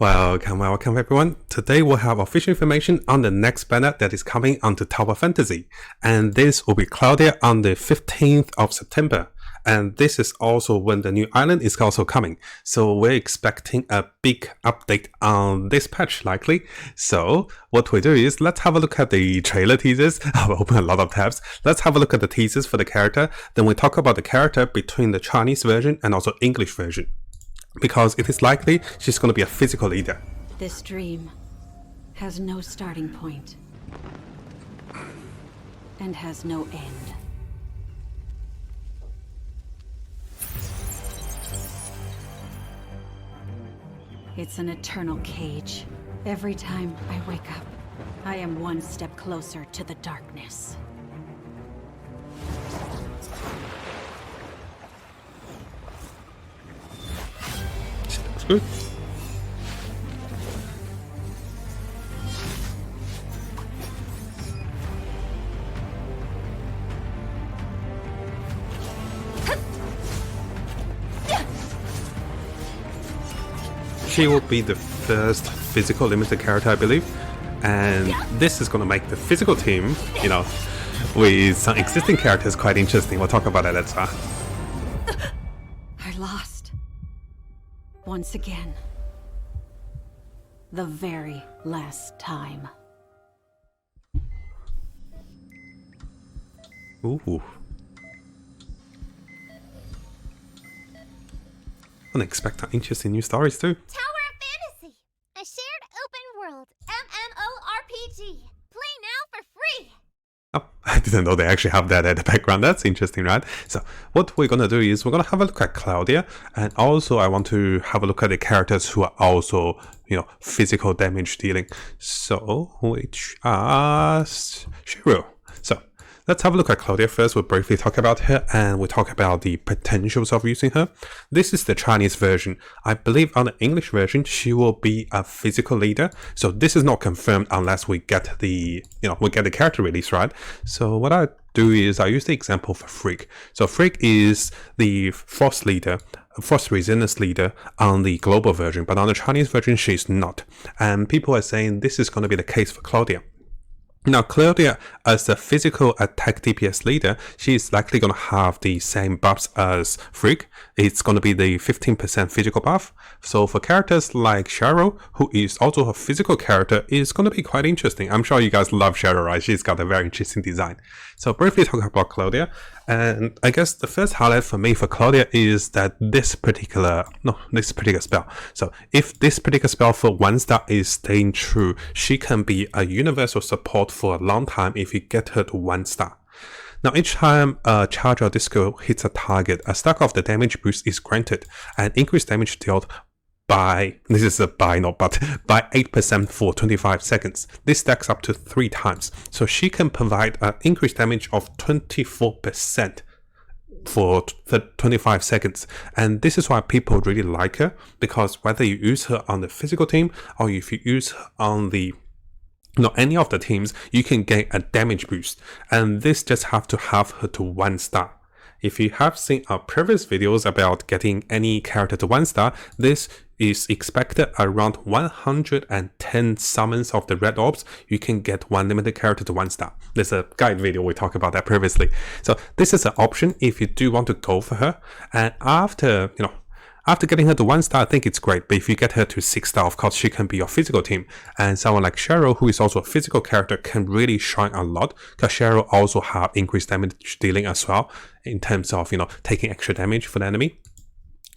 Welcome everyone. Today we'll have official information on the next banner that is coming onto Tower Fantasy. And this will be Claudia on the 15th of September. And this is also when the new island is also coming. So we're expecting a big update on this patch likely. So what we do is let's have a look at the trailer teasers. I'll open a lot of tabs. Let's have a look at the teasers for the character. Then we talk about the character between the Chinese version and also English version. Because it is likely she's going to be a physical leader. This dream has no starting point and has no end. It's an eternal cage. Every time I wake up, I am one step closer to the darkness. Looks good. She will be the first physical limited character, I believe, and this is going to make the physical team, with some existing characters quite interesting. We'll talk about that later. I lost. Once again. The very last time. Ooh. Unexpected, interesting new stories too. Tower of Fantasy, a shared open world MMORPG. Play now for free. Oh, I didn't know they actually have that at the background. That's interesting, right? So what we're gonna do is we're gonna have a look at Claudia, and also I want to have a look at the characters who are also, physical damage dealing. So which are Shiro. So let's have a look at Claudia first. We'll briefly talk about her and we'll talk about the potentials of using her. This is the Chinese version. I believe on the English version, she will be a physical leader. So this is not confirmed unless we get the, we get the character release, right? So what I do is I use the example for Freak. So Freak is the Frost leader, Frost Resistance leader on the global version, but on the Chinese version, she's not. And people are saying this is going to be the case for Claudia. Now, Claudia, as a physical attack DPS leader, she is likely going to have the same buffs as Freak. It's going to be the 15% physical buff. So for characters like Cheryl, who is also a physical character, is going to be quite interesting. I'm sure you guys love Cheryl, right? She's got a very interesting design. So briefly talk about Claudia. And I guess the first highlight for me for Claudia is that this particular spell. So if this particular spell for 1-star is staying true, she can be a universal support for a long time if you get her to 1-star. Now each time a charge or disco hits a target, a stack of the damage boost is granted and increased damage dealt by, this is a by 8% for 25 seconds. This stacks up to 3 times. So she can provide an increased damage of 24% for 25 seconds. And this is why people really like her, because whether you use her on the physical team or if you use her on the any of the teams, you can get a damage boost. And this just have to have her to 1-star. If you have seen our previous videos about getting any character to 1-star, this is expected around 110 summons of the red orbs. You can get one limited character to 1-star. There's a guide video, we talked about that previously. So this is an option if you do want to go for her. And after getting her to 1-star, I think it's great. But if you get her to 6-star, of course, she can be your physical team. And someone like Cheryl, who is also a physical character, can really shine a lot. Because Cheryl also have increased damage dealing as well, in terms of, taking extra damage for the enemy.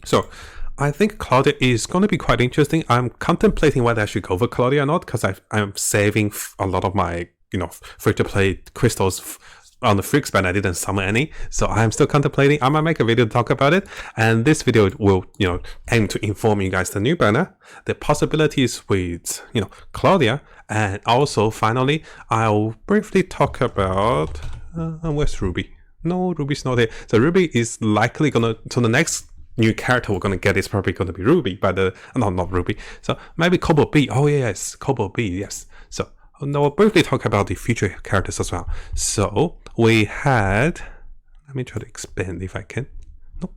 So I think Claudia is going to be quite interesting. I'm contemplating whether I should go for Claudia or not, because I'm saving a lot of my, free-to-play crystals on the Freaks banner. I didn't summon any, so I'm still contemplating. I might make a video to talk about it, and this video will, aim to inform you guys the new banner, the possibilities with, Claudia, and also finally, I'll briefly talk about where's Ruby? No, Ruby's not here. So Ruby is likely gonna. So the next new character we're gonna get is probably gonna be Ruby, but not Ruby. So maybe Cobalt B. Oh yes, Cobalt B. Yes. So now we'll briefly talk about the future characters as well. So we had. Let me try to expand if I can. Nope.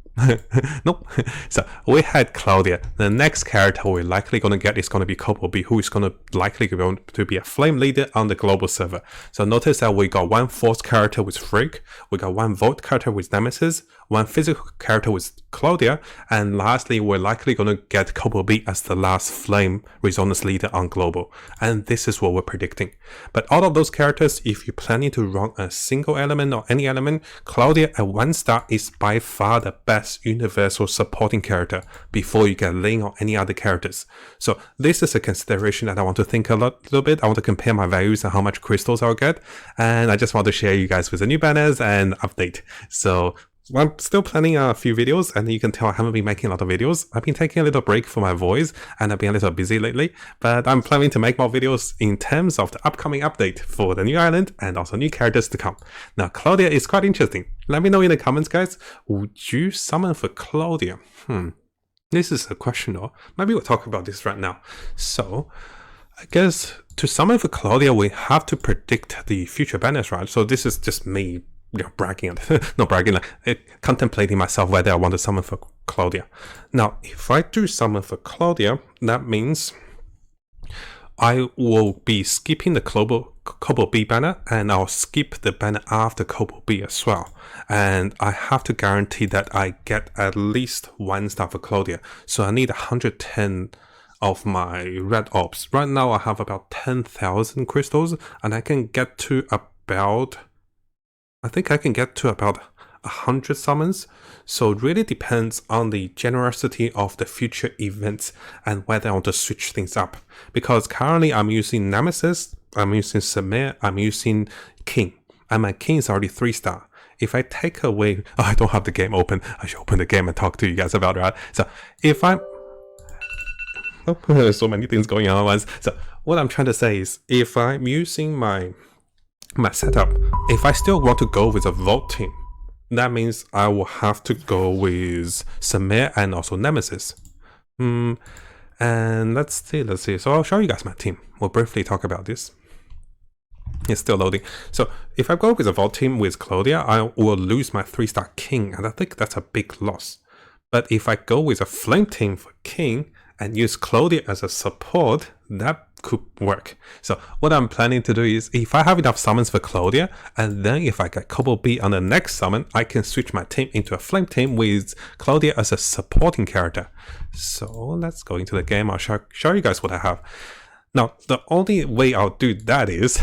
Nope. So we had Claudia. The next character we're likely going to get is going to be Copo B, who is going to likely going to be a flame leader on the global server. So notice that we got one force character with Freak, we got one Vault character with Nemesis, one physical character with Claudia, and lastly we're likely going to get Copo B as the last flame resonance leader on global. And this is what we're predicting. But out of those characters, if you're planning to run a single element or any element, Claudia at 1 star is by far the best universal supporting character before you get Ling or any other characters. So this is a consideration that I want to think a little bit. I want to compare my values and how much crystals I'll get, and I just want to share you guys with the new banners and update. So I'm still planning a few videos, and you can tell I haven't been making a lot of videos. I've been taking a little break for my voice, and I've been a little busy lately, but I'm planning to make more videos in terms of the upcoming update for the new island and also new characters to come. Now, Claudia is quite interesting. Let me know in the comments, guys. Would you summon for Claudia? This is a question, or maybe we'll talk about this right now. So, I guess to summon for Claudia, we have to predict the future banners, right? So this is just me bragging, not bragging, like contemplating myself whether I want to summon for Claudia. Now, if I do summon for Claudia, that means I will be skipping the Copo B banner, and I'll skip the banner after Copo B as well. And I have to guarantee that I get at least 1 star for Claudia. So I need 110 of my red orbs. Right now I have about 10,000 crystals, and I can get to about, I think I can get to about 100 summons. So it really depends on the generosity of the future events and whether I want to switch things up. Because currently I'm using Nemesis, I'm using Samir, I'm using King, and my King is already 3 star. If I take away, I don't have the game open. I should open the game and talk to you guys about it, right? So if I'm, there's so many things going on at once. So what I'm trying to say is, if I'm using my setup, if I still want to go with a Vault team, that means I will have to go with Samir and also Nemesis. And let's see. So I'll show you guys my team. We'll briefly talk about this. It's still loading. So if I go with a Vault team with Claudia, I will lose my 3-star King, and I think that's a big loss. But if I go with a Flame team for King and use Claudia as a support, that could work. So what I'm planning to do is, if I have enough summons for Claudia, and then if I get Copo B on the next summon, I can switch my team into a Flame team with Claudia as a supporting character. So let's go into the game. I'll show you guys what I have. Now, the only way I'll do that is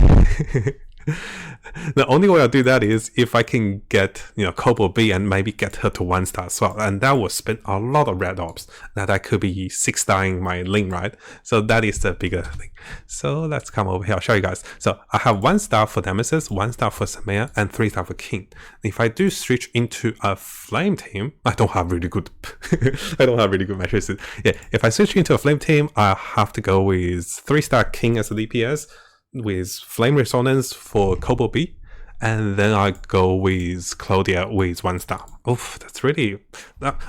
if I can get, Copo B and maybe get her to 1 star as well, and that will spend a lot of red orbs. Now that could be 6-starring my Ling, right? So that is the bigger thing. So let's come over here, I'll show you guys. So I have 1 star for Nemesis, 1 star for Samir, and 3 star for King. If I do switch into a Flame team, I don't have really good matrices. Yeah, if I switch into a Flame team, I have to go with 3-star King as a DPS, with Flame Resonance for Copo B, and then I go with Claudia with 1 star. Oof, that's really...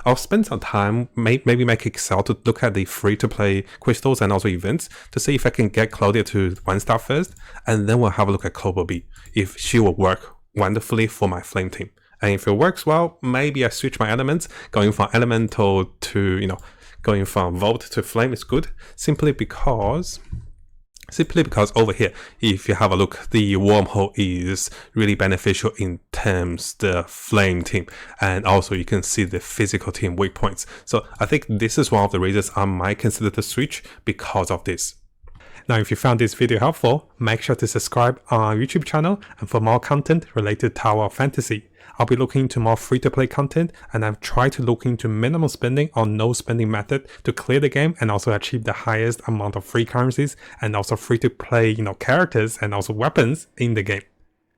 I'll spend some time, maybe make Excel to look at the free-to-play crystals and also events to see if I can get Claudia to 1 star first, and then we'll have a look at Copo B, if she will work wonderfully for my Flame team. And if it works well, maybe I switch my elements, going from Elemental to, going from Vault to Flame is good, simply because over here, if you have a look, the wormhole is really beneficial in terms the Flame team, and also you can see the physical team weak points. So I think this is one of the reasons I might consider the switch because of this. Now, if you found this video helpful, make sure to subscribe on our YouTube channel and for more content related to Tower of Fantasy. I'll be looking into more free-to-play content, and I've tried to look into minimal spending or no spending method to clear the game and also achieve the highest amount of free currencies and also free-to-play, characters and also weapons in the game.